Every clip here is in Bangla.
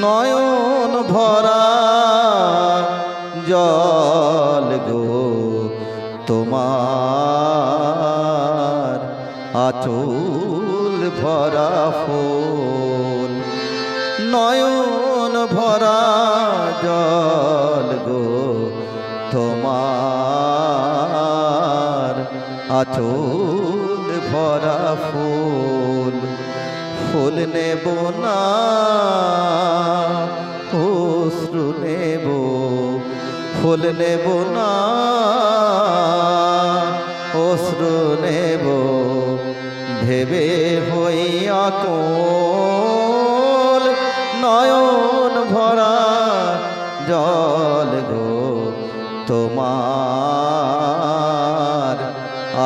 নয়ন ভরা জল গো তোমার আঁচল ভরা ফুল। নয়ন ভরা জল গো তোমার আঁচল ভরা ফুল। ফুল নেব না অশ্রু নেব, ফুল নেব না অশ্রু নেব, ভেবে হইয়া কোল। নয়ন ভরা জল গো তোমার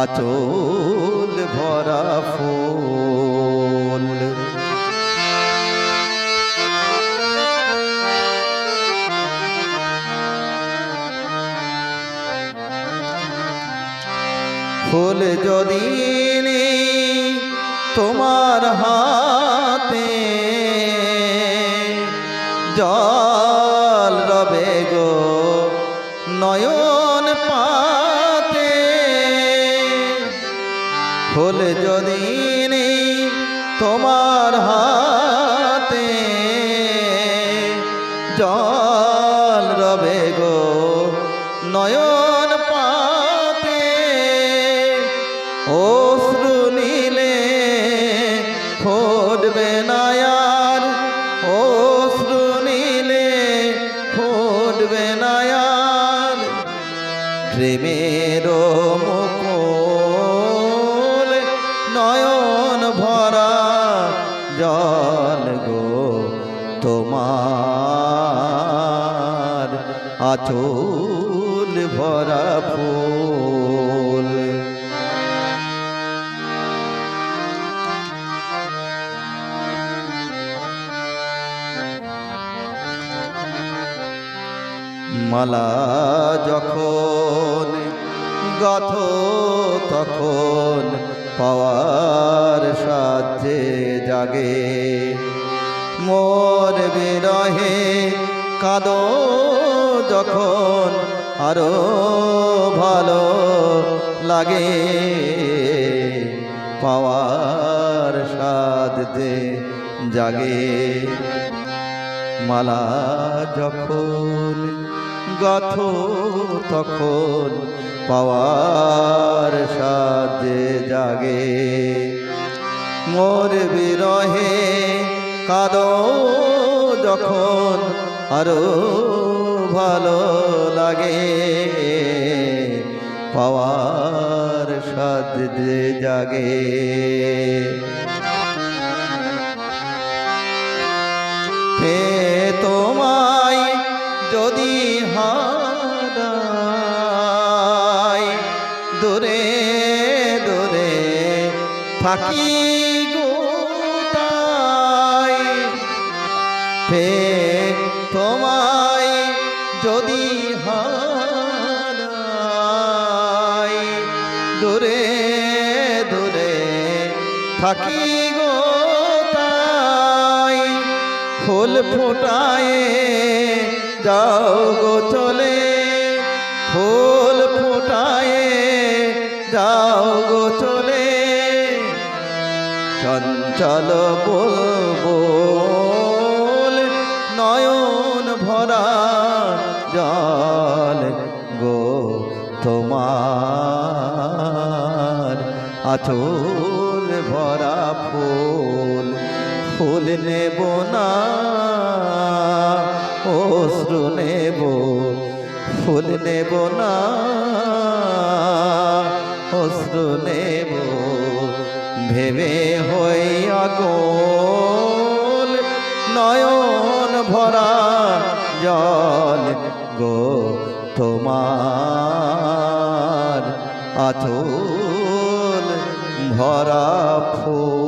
আঁচল ভরা ফুল। ফুল যদি নেই তোমার হাতে, জল রবে গো নয়ন পাতে। ফুল যদি নেই তোমার হাতে, জল রবে গো নয়ন পাতে। অশ্রু নীলে ফুটবে না আর, অশ্রু নীলে ফুটবে না আর। প্রেমের মুকুল নয়ন ভরা জল গো তোমার আঁচল ভরা ফুল। মালা যখন গাথ তখন পাওয়ার সাজে জাগে। মোর বিরহে কাঁদো যখন আরো ভালো লাগে। পাওয়ার সাজে জাগে। মালা যখন গাথ তখন পাওয়ার সাজে জাগে। মোর বিরহে কাঁদো যখন আরো ভালো লাগে। পাওয়ার সাজে জাগে। হে তোমায় যদি হারাই, দূরে দূরে থাকি গো তাই। হে তোমায় যদি হারাই, দূরে দূরে থাকি গো তাই। ফুল ফোটায় যাও গো চলে, ফুল ফোটায় যাও গো চলে। চঞ্চল বুলবুল নয়ন ভরা জল গো তোমার আঁচল ভরা ফুল। ফুল নেব না অশ্রু নেব, ফুল নেব না অশ্রু নেব, ভেবে হইয়া গোল। নয়ন ভরা জল গো তোমার আঁচল ভরা ফুল।